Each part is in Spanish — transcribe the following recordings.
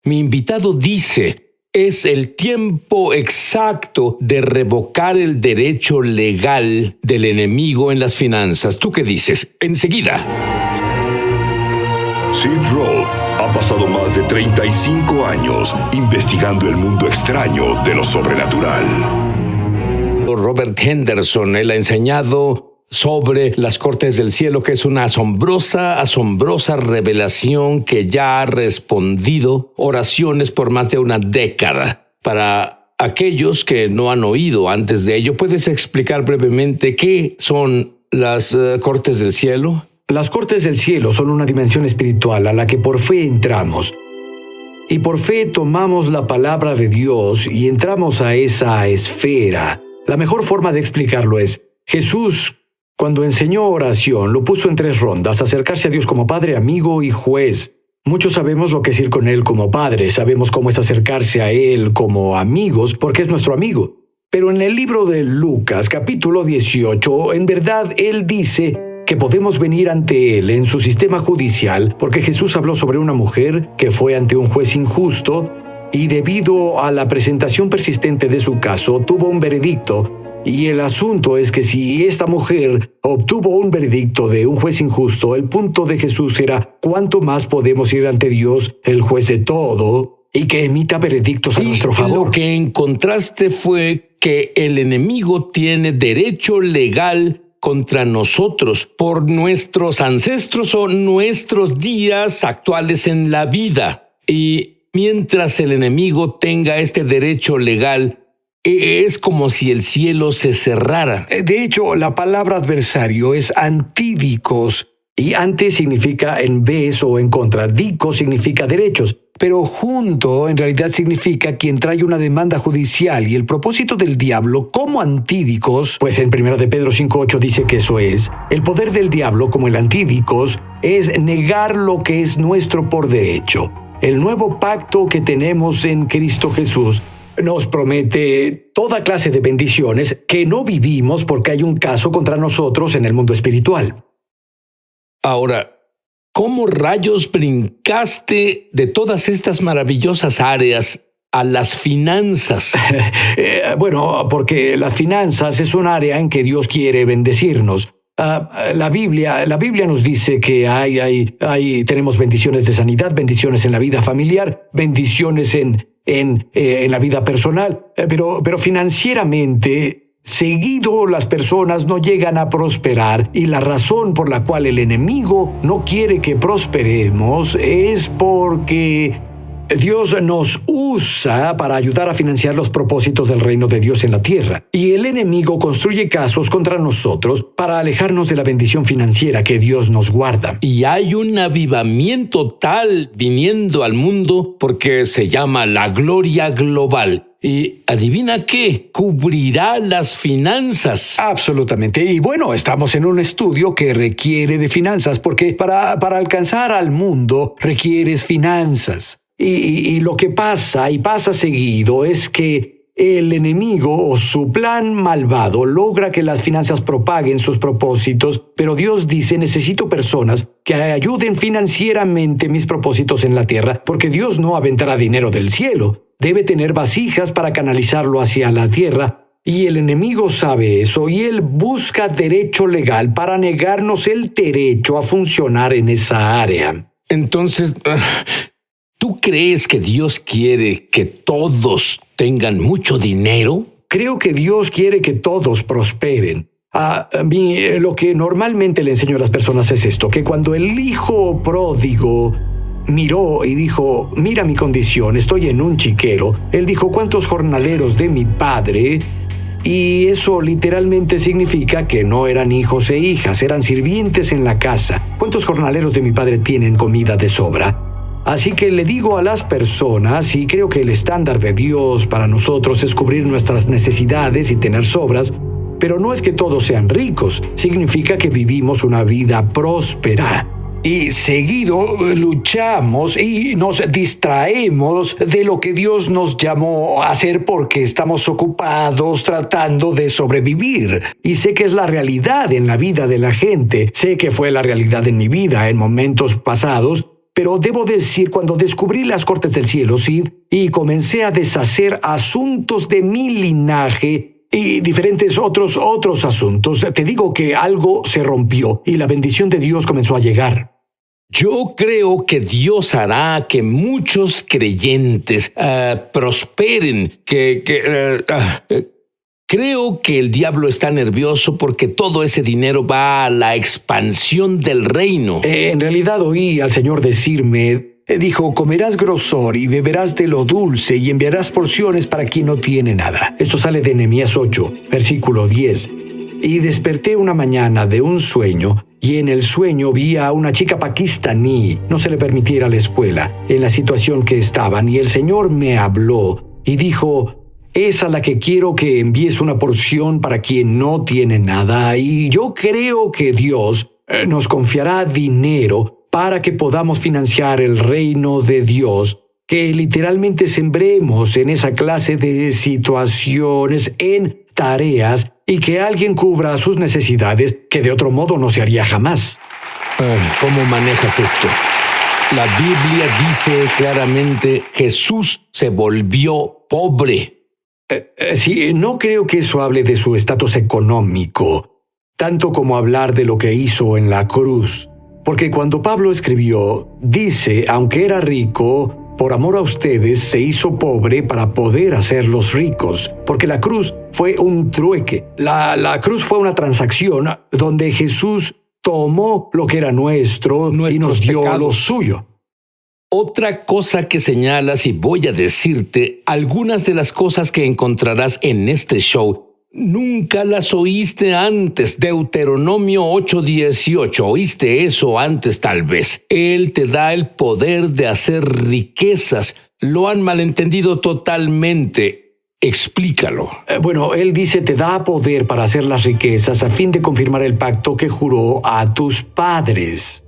Mi invitado dice, es el tiempo exacto de revocar el derecho legal del enemigo en las finanzas. ¿Tú qué dices? Enseguida. Sid Roth ha pasado más de 35 años investigando el mundo extraño de lo sobrenatural. Robert Henderson, él ha enseñado sobre las cortes del cielo, que es una asombrosa revelación que ya ha respondido oraciones por más de una década. Para aquellos que no han oído antes de ello, ¿puedes explicar brevemente qué son las cortes del cielo? Las cortes del cielo son una dimensión espiritual a la que por fe entramos. Y por fe tomamos la palabra de Dios y entramos a esa esfera. La mejor forma de explicarlo es, Jesús, cuando enseñó oración, lo puso en 3 rondas: acercarse a Dios como Padre, amigo y juez. Muchos sabemos lo que es ir con Él como Padre, sabemos cómo es acercarse a Él como amigos, porque es nuestro amigo. Pero en el libro de Lucas, capítulo 18, en verdad Él dice que podemos venir ante Él en su sistema judicial, porque Jesús habló sobre una mujer que fue ante un juez injusto y debido a la presentación persistente de su caso, tuvo un veredicto. Y el asunto es que si esta mujer obtuvo un veredicto de un juez injusto, el punto de Jesús era ¿cuánto más podemos ir ante Dios, el juez de todo, y que emita veredictos a nuestro favor? Lo que encontraste fue que el enemigo tiene derecho legal contra nosotros por nuestros ancestros o nuestros días actuales en la vida. Y mientras el enemigo tenga este derecho legal, es como si el cielo se cerrara. De hecho, la palabra adversario es antídicos, y ante significa en vez o en contra. Dico significa derechos, pero junto en realidad significa quien trae una demanda judicial. Y el propósito del diablo como antídicos, pues en 1 de Pedro 5:8 dice que eso es, el poder del diablo como el antídicos es negar lo que es nuestro por derecho. El nuevo pacto que tenemos en Cristo Jesús nos promete toda clase de bendiciones que no vivimos porque hay un caso contra nosotros en el mundo espiritual. Ahora, ¿cómo rayos brincaste de todas estas maravillosas áreas a las finanzas? Bueno, porque las finanzas es un área en que Dios quiere bendecirnos. La Biblia nos dice que tenemos bendiciones de sanidad, bendiciones en la vida familiar, bendiciones en la vida personal, pero financieramente, seguido las personas no llegan a prosperar, y la razón por la cual el enemigo no quiere que prosperemos es porque Dios nos usa para ayudar a financiar los propósitos del reino de Dios en la tierra. Y el enemigo construye casos contra nosotros para alejarnos de la bendición financiera que Dios nos guarda. Y hay un avivamiento tal viniendo al mundo porque se llama la gloria global. Y adivina qué, cubrirá las finanzas. Absolutamente. Y bueno, estamos en un estudio que requiere de finanzas, porque para alcanzar al mundo requieres finanzas. Y lo que pasa, y pasa seguido, es que el enemigo o su plan malvado logra que las finanzas propaguen sus propósitos, pero Dios dice, necesito personas que ayuden financieramente mis propósitos en la tierra, porque Dios no aventará dinero del cielo. Debe tener vasijas para canalizarlo hacia la tierra, y el enemigo sabe eso, y él busca derecho legal para negarnos el derecho a funcionar en esa área. Entonces, ¿tú crees que Dios quiere que todos tengan mucho dinero? Creo que Dios quiere que todos prosperen. A mí, lo que normalmente le enseño a las personas es esto, que cuando el hijo pródigo miró y dijo, mira mi condición, estoy en un chiquero, él dijo, ¿cuántos jornaleros de mi padre? Y eso literalmente significa que no eran hijos e hijas, eran sirvientes en la casa. ¿Cuántos jornaleros de mi padre tienen comida de sobra? Así que le digo a las personas, y creo que el estándar de Dios para nosotros es cubrir nuestras necesidades y tener sobras, pero no es que todos sean ricos, significa que vivimos una vida próspera. Y seguido luchamos y nos distraemos de lo que Dios nos llamó a hacer porque estamos ocupados tratando de sobrevivir. Y sé que es la realidad en la vida de la gente, sé que fue la realidad en mi vida en momentos pasados, Pero debo decir, cuando descubrí las cortes del cielo, Sid, y comencé a deshacer asuntos de mi linaje y diferentes otros asuntos, te digo que algo se rompió y la bendición de Dios comenzó a llegar. Yo creo que Dios hará que muchos creyentes prosperen, creo que el diablo está nervioso porque todo ese dinero va a la expansión del reino. En realidad oí al Señor decirme, dijo, comerás grosor y beberás de lo dulce y enviarás porciones para quien no tiene nada. Esto sale de Nehemías 8, versículo 10. Y desperté una mañana de un sueño, y en el sueño vi a una chica pakistaní, no se le permitía ir a la escuela, en la situación que estaban, y el Señor me habló y dijo, es a la que quiero que envíes una porción para quien no tiene nada, y yo creo que Dios nos confiará dinero para que podamos financiar el reino de Dios, que literalmente sembremos en esa clase de situaciones, en tareas, y que alguien cubra sus necesidades que de otro modo no se haría jamás. ¿Cómo manejas esto? La Biblia dice claramente, Jesús se volvió pobre. Sí, no creo que eso hable de su estatus económico, tanto como hablar de lo que hizo en la cruz. Porque cuando Pablo escribió, dice, aunque era rico, por amor a ustedes se hizo pobre para poder hacerlos ricos, porque la cruz fue un trueque. La cruz fue una transacción donde Jesús tomó lo que era nuestro y nos dio lo suyo. Otra cosa que señalas, y voy a decirte, algunas de las cosas que encontrarás en este show, nunca las oíste antes. Deuteronomio 8:18. ¿Oíste eso antes tal vez? Él te da el poder de hacer riquezas. Lo han malentendido totalmente. Explícalo. Bueno, él dice, te da poder para hacer las riquezas a fin de confirmar el pacto que juró a tus padres.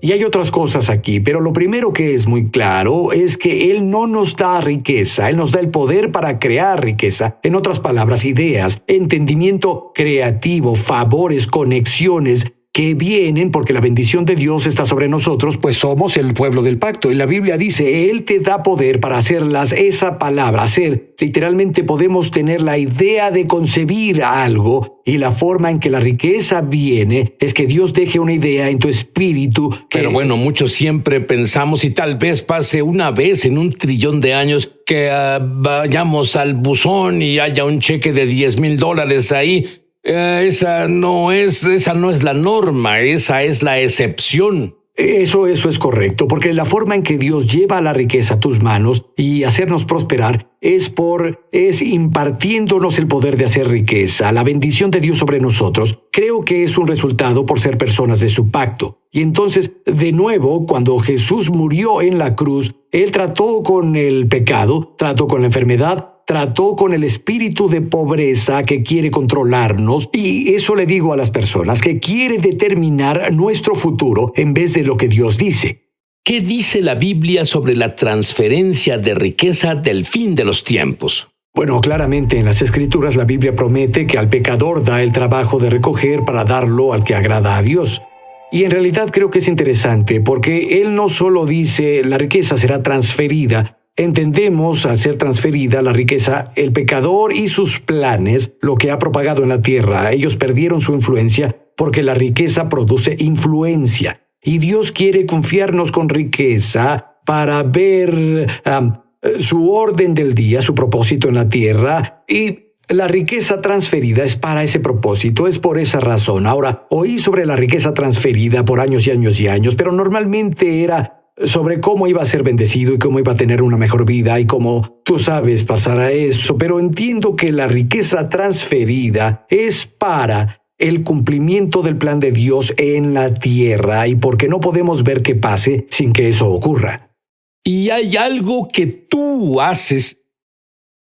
Y hay otras cosas aquí, pero lo primero que es muy claro es que Él no nos da riqueza, Él nos da el poder para crear riqueza. En otras palabras, ideas, entendimiento creativo, favores, conexiones que vienen porque la bendición de Dios está sobre nosotros, pues somos el pueblo del pacto. Y la Biblia dice, Él te da poder para hacerlas. Esa palabra, hacer, literalmente podemos tener la idea de concebir algo, y la forma en que la riqueza viene es que Dios deje una idea en tu espíritu. Pero bueno, muchos siempre pensamos, y tal vez pase una vez en un trillón de años, que vayamos al buzón y haya un cheque de $10,000 ahí. Esa no es la norma, esa es la excepción. Eso es correcto, porque la forma en que Dios lleva la riqueza a tus manos y hacernos prosperar es impartiéndonos el poder de hacer riqueza, la bendición de Dios sobre nosotros. Creo que es un resultado por ser personas de su pacto. Y entonces, de nuevo, cuando Jesús murió en la cruz, Él trató con el pecado, trató con la enfermedad, trató con el espíritu de pobreza que quiere controlarnos, y eso le digo a las personas, que quiere determinar nuestro futuro en vez de lo que Dios dice. ¿Qué dice la Biblia sobre la transferencia de riqueza del fin de los tiempos? Bueno, claramente en las Escrituras la Biblia promete que al pecador da el trabajo de recoger para darlo al que agrada a Dios. Y en realidad creo que es interesante porque Él no solo dice la riqueza será transferida. Entendemos, al ser transferida la riqueza, el pecador y sus planes, lo que ha propagado en la tierra. Ellos perdieron su influencia porque la riqueza produce influencia. Y Dios quiere confiarnos con riqueza para ver su orden del día, su propósito en la tierra. Y la riqueza transferida es para ese propósito, es por esa razón. Ahora, oí sobre la riqueza transferida por años y años y años, pero normalmente era sobre cómo iba a ser bendecido y cómo iba a tener una mejor vida y cómo, tú sabes, pasará eso. Pero entiendo que la riqueza transferida es para el cumplimiento del plan de Dios en la tierra, y porque no podemos ver que pase sin que eso ocurra. Y hay algo que tú haces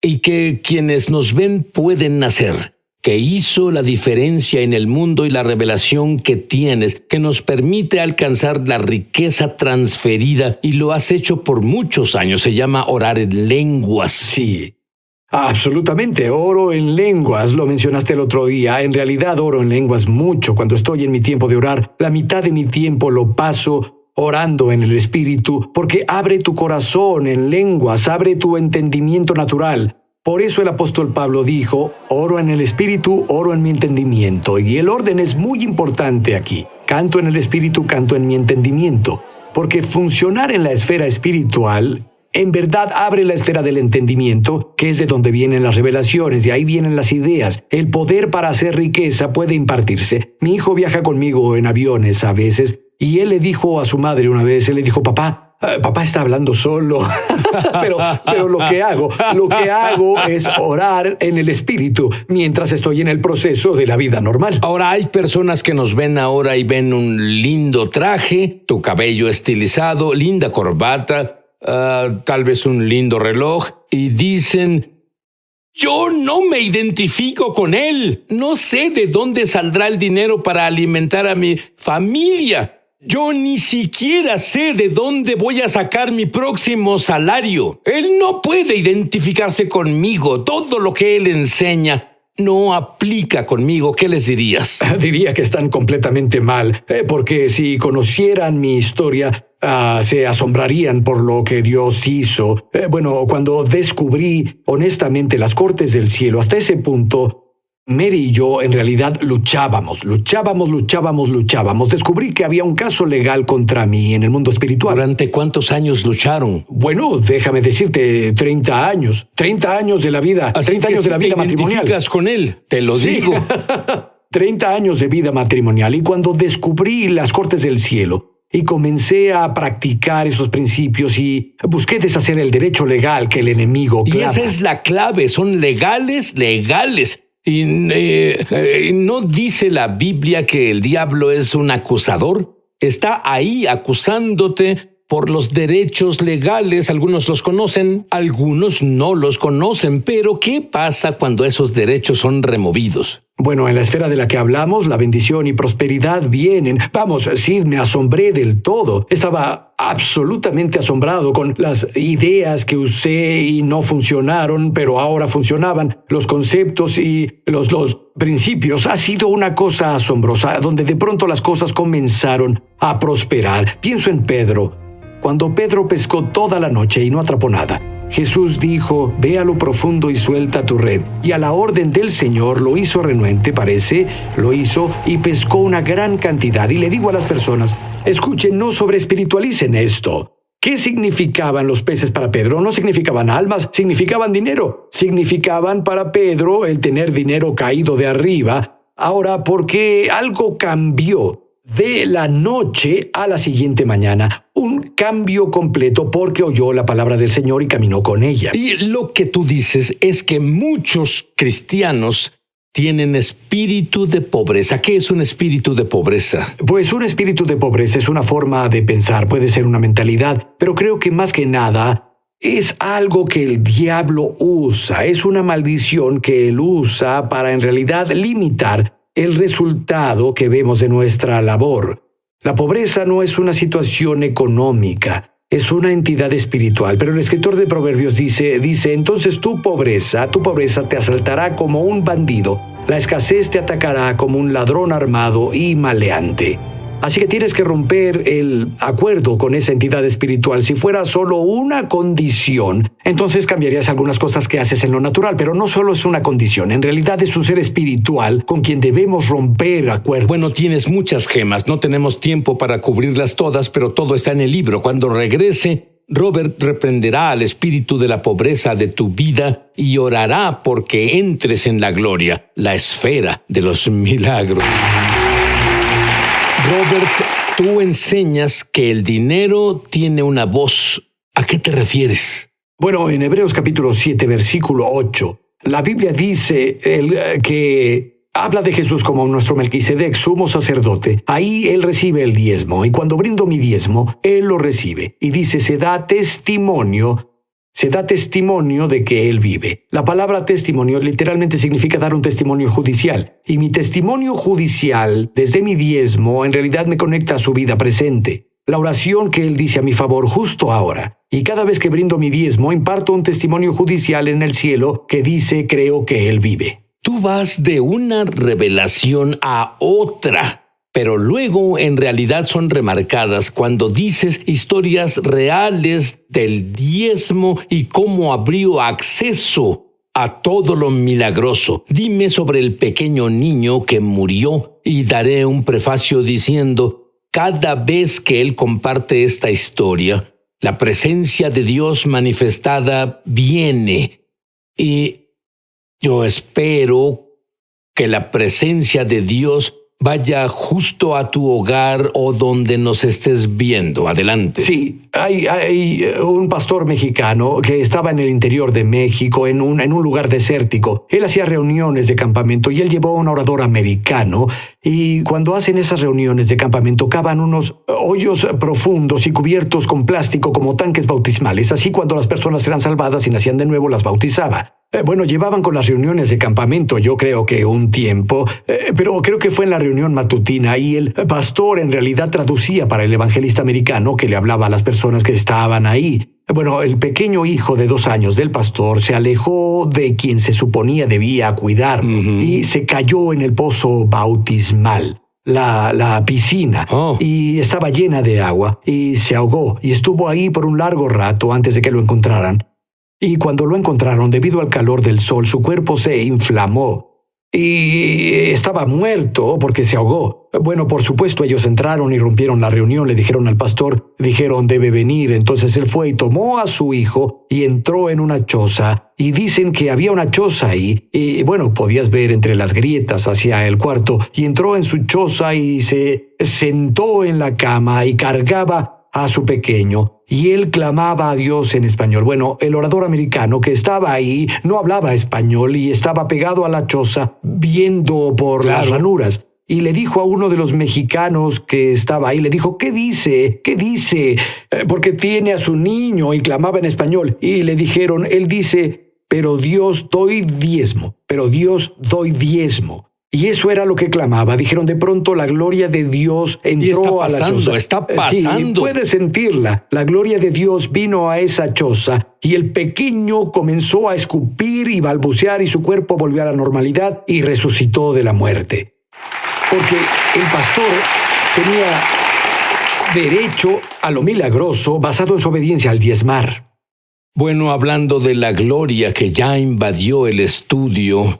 y que quienes nos ven pueden hacer, que hizo la diferencia en el mundo, y la revelación que tienes, que nos permite alcanzar la riqueza transferida, y lo has hecho por muchos años. Se llama orar en lenguas. Sí, absolutamente. Oro en lenguas, lo mencionaste el otro día. En realidad oro en lenguas mucho. Cuando estoy en mi tiempo de orar, la mitad de mi tiempo lo paso orando en el Espíritu, porque abre tu corazón en lenguas, abre tu entendimiento natural. Por eso el apóstol Pablo dijo, oro en el Espíritu, oro en mi entendimiento. Y el orden es muy importante aquí. Canto en el Espíritu, canto en mi entendimiento. Porque funcionar en la esfera espiritual en verdad abre la esfera del entendimiento, que es de donde vienen las revelaciones, de ahí vienen las ideas. El poder para hacer riqueza puede impartirse. Mi hijo viaja conmigo en aviones a veces, y él le dijo a su madre una vez, él le dijo, papá está hablando solo. pero lo que hago es orar en el Espíritu mientras estoy en el proceso de la vida normal. Ahora, hay personas que nos ven ahora y ven un lindo traje, tu cabello estilizado, linda corbata, tal vez un lindo reloj, y dicen, yo no me identifico con él. No sé de dónde saldrá el dinero para alimentar a mi familia. Yo ni siquiera sé de dónde voy a sacar mi próximo salario. Él no puede identificarse conmigo. Todo lo que él enseña no aplica conmigo. ¿Qué les dirías? Diría que están completamente mal, porque si conocieran mi historia, se asombrarían por lo que Dios hizo. Cuando descubrí honestamente las cortes del cielo, hasta ese punto, Mary y yo en realidad luchábamos. Descubrí que había un caso legal contra mí en el mundo espiritual. ¿Durante cuántos años lucharon? Bueno, déjame decirte, 30 años. 30 años de la vida. Así 30 años de la vida matrimonial. ¿Te identificas con él? Te lo digo. 30 años de vida matrimonial. Y cuando descubrí las cortes del cielo y comencé a practicar esos principios y busqué deshacer el derecho legal que el enemigo clama. Y esa es la clave. Son legales. Y ¿no dice la Biblia que el diablo es un acusador? Está ahí acusándote por los derechos legales. Algunos los conocen, algunos no los conocen. Pero ¿qué pasa cuando esos derechos son removidos? Bueno, en la esfera de la que hablamos, la bendición y prosperidad vienen. Vamos, sí, me asombré del todo. Estaba absolutamente asombrado con las ideas que usé y no funcionaron, pero ahora funcionaban. Los conceptos y los principios. Ha sido una cosa asombrosa, donde de pronto las cosas comenzaron a prosperar. Pienso en Pedro. Cuando Pedro pescó toda la noche y no atrapó nada, Jesús dijo, ve a lo profundo y suelta tu red. Y a la orden del Señor lo hizo renuente, lo hizo y pescó una gran cantidad. Y le digo a las personas, escuchen, no sobreespiritualicen esto. ¿Qué significaban los peces para Pedro? No significaban almas, significaban dinero. Significaban para Pedro el tener dinero caído de arriba. Ahora, porque algo cambió de la noche a la siguiente mañana. Un cambio completo porque oyó la palabra del Señor y caminó con ella. Y lo que tú dices es que muchos cristianos tienen espíritu de pobreza. ¿Qué es un espíritu de pobreza? Pues un espíritu de pobreza es una forma de pensar, puede ser una mentalidad, pero creo que más que nada es algo que el diablo usa, es una maldición que él usa para en realidad limitar el resultado que vemos de nuestra labor. La pobreza no es una situación económica, es una entidad espiritual, pero el escritor de Proverbios dice, entonces tu pobreza te asaltará como un bandido, la escasez te atacará como un ladrón armado y maleante. Así que tienes que romper el acuerdo con esa entidad espiritual. Si fuera solo una condición, entonces cambiarías algunas cosas que haces en lo natural, pero no solo es una condición, en realidad es un ser espiritual con quien debemos romper acuerdos. Bueno, tienes muchas gemas, no tenemos tiempo para cubrirlas todas, pero todo está en el libro. Cuando regrese, Robert reprenderá al espíritu de la pobreza de tu vida y orará porque entres en la gloria, la esfera de los milagros. Robert, tú enseñas que el dinero tiene una voz. ¿A qué te refieres? Bueno, en Hebreos capítulo 7, versículo 8, la Biblia dice que habla de Jesús como nuestro Melquisedec, sumo sacerdote. Ahí él recibe el diezmo, y cuando brindo mi diezmo, él lo recibe. Y dice, se da testimonio de que él vive. La palabra testimonio literalmente significa dar un testimonio judicial. Y mi testimonio judicial, desde mi diezmo, en realidad me conecta a su vida presente. La oración que él dice a mi favor justo ahora. Y cada vez que brindo mi diezmo, imparto un testimonio judicial en el cielo que dice, creo que él vive. Tú vas de una revelación a otra. pero luego en realidad son remarcadas cuando dices historias reales del diezmo y cómo abrió acceso a todo lo milagroso. Dime sobre el pequeño niño que murió y daré un prefacio diciendo, cada vez que él comparte esta historia, la presencia de Dios manifestada viene y yo espero que la presencia de Dios vaya justo a tu hogar o donde nos estés viendo. Adelante. Sí, hay un pastor mexicano que estaba en el interior de México, en un lugar desértico. Él hacía reuniones de campamento y él llevó a un orador americano. Y cuando hacen esas reuniones de campamento, cavan unos hoyos profundos y cubiertos con plástico como tanques bautismales. Así cuando las personas eran salvadas y nacían de nuevo, las bautizaba. Llevaban con las reuniones de campamento, yo creo que un tiempo, pero creo que fue en la reunión matutina y el pastor en realidad traducía para el evangelista americano que le hablaba a las personas que estaban ahí. El pequeño hijo de 2 años del pastor se alejó de quien se suponía debía cuidarlo y se cayó en el pozo bautismal. La piscina, y estaba llena de agua y se ahogó y estuvo ahí por un largo rato antes de que lo encontraran. Y cuando lo encontraron, debido al calor del sol, su cuerpo se inflamó y estaba muerto porque se ahogó. Por supuesto, ellos entraron y rompieron la reunión, le dijeron al pastor, dijeron, debe venir. Entonces él fue y tomó a su hijo y entró en una choza. Y dicen que había una choza ahí. Y podías ver entre las grietas hacia el cuarto. Y entró en su choza y se sentó en la cama y cargaba a su pequeño, y él clamaba a Dios en español. El orador americano que estaba ahí no hablaba español y estaba pegado a la choza viendo por las ranuras. Y le dijo a uno de los mexicanos que estaba ahí, le dijo, ¿qué dice? ¿Qué dice? Porque tiene a su niño, y clamaba en español. Y le dijeron, él dice, pero Dios doy diezmo, pero Dios doy diezmo. Y eso era lo que clamaba. Dijeron, de pronto la gloria de Dios entró a la choza. Está pasando. Sí, puedes sentirla. La gloria de Dios vino a esa choza y el pequeño comenzó a escupir y balbucear y su cuerpo volvió a la normalidad y resucitó de la muerte. Porque el pastor tenía derecho a lo milagroso basado en su obediencia al diezmar. Hablando de la gloria que ya invadió el estudio,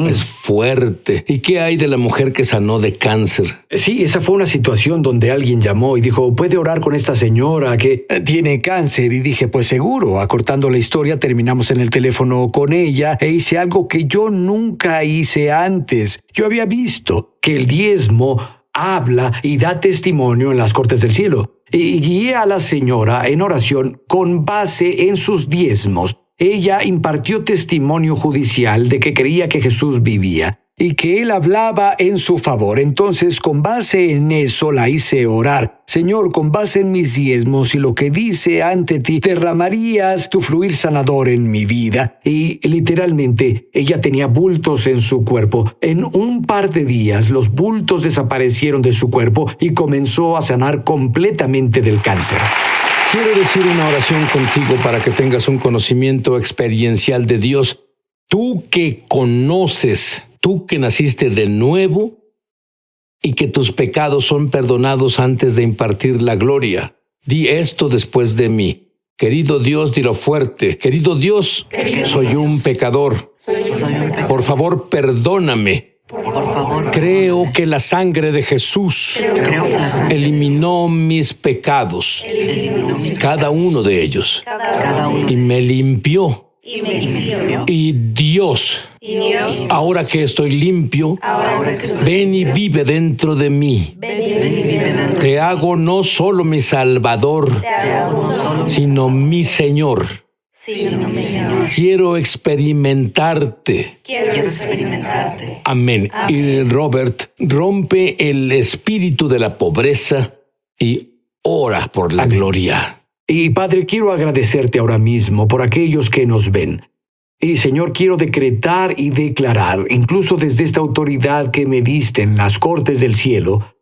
es fuerte. ¿Y qué hay de la mujer que sanó de cáncer? Sí, esa fue una situación donde alguien llamó y dijo, ¿puede orar con esta señora que tiene cáncer? Y dije, pues seguro. Acortando la historia, terminamos en el teléfono con ella e hice algo que yo nunca hice antes. Yo había visto que el diezmo habla y da testimonio en las cortes del cielo. Y guié a la señora en oración con base en sus diezmos. Ella impartió testimonio judicial de que creía que Jesús vivía y que Él hablaba en su favor. Entonces, con base en eso, la hice orar. Señor, con base en mis diezmos y lo que dice ante ti, derramarías tu fluir sanador en mi vida. Y literalmente, ella tenía bultos en su cuerpo. En un par de días, los bultos desaparecieron de su cuerpo y comenzó a sanar completamente del cáncer. Quiero decir una oración contigo para que tengas un conocimiento experiencial de Dios. Tú que conoces, tú que naciste de nuevo y que tus pecados son perdonados antes de impartir la gloria. Di esto después de mí. Querido Dios, dilo fuerte. Querido Dios, soy un pecador. Por favor, perdóname. Creo que la sangre de Jesús eliminó mis pecados, cada uno de ellos, y me limpió. Y Dios, ahora que estoy limpio, ven y vive dentro de mí. Te hago no solo mi Salvador, sino mi Señor. Quiero experimentarte. Amén. Y Robert, rompe el espíritu de la pobreza y ora por la gloria. Y Padre, quiero agradecerte ahora mismo por aquellos que nos ven. Y Señor, quiero decretar y declarar, incluso desde esta autoridad que me diste en las cortes del cielo,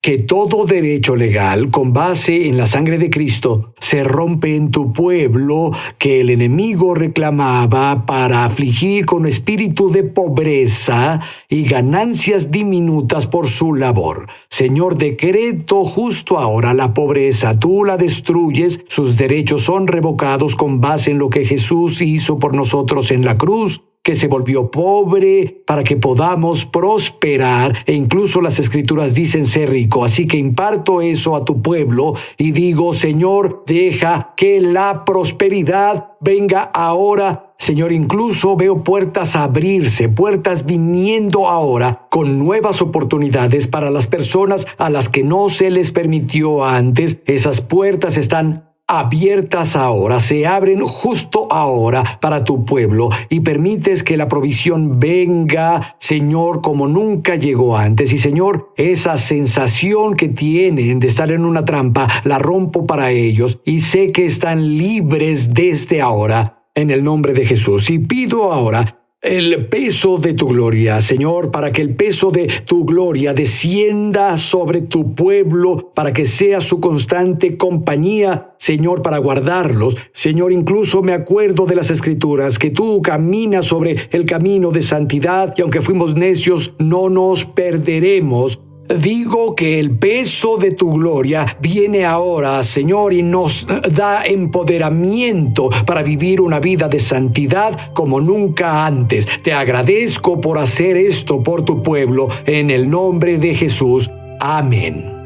que todo derecho legal con base en la sangre de Cristo se rompe en tu pueblo, que el enemigo reclamaba para afligir con espíritu de pobreza y ganancias diminutas por su labor. Señor, decreto justo ahora la pobreza, tú la destruyes, sus derechos son revocados con base en lo que Jesús hizo por nosotros en la cruz, que se volvió pobre para que podamos prosperar, e incluso las Escrituras dicen ser rico. Así que imparto eso a tu pueblo y digo, Señor, deja que la prosperidad venga ahora. Señor, incluso veo puertas abrirse, puertas viniendo ahora con nuevas oportunidades para las personas a las que no se les permitió antes. Esas puertas están abiertas ahora, se abren justo ahora para tu pueblo, y permites que la provisión venga, Señor, como nunca llegó antes. Y Señor, esa sensación que tienen de estar en una trampa, la rompo para ellos y sé que están libres desde ahora, en el nombre de Jesús. Y pido ahora el peso de tu gloria, Señor, para que el peso de tu gloria descienda sobre tu pueblo, para que sea su constante compañía, Señor, para guardarlos. Señor, incluso me acuerdo de las Escrituras, que tú caminas sobre el camino de santidad, y aunque fuimos necios, no nos perderemos. Digo que el peso de tu gloria viene ahora, Señor, y nos da empoderamiento para vivir una vida de santidad como nunca antes. Te agradezco por hacer esto por tu pueblo, en el nombre de Jesús. Amén.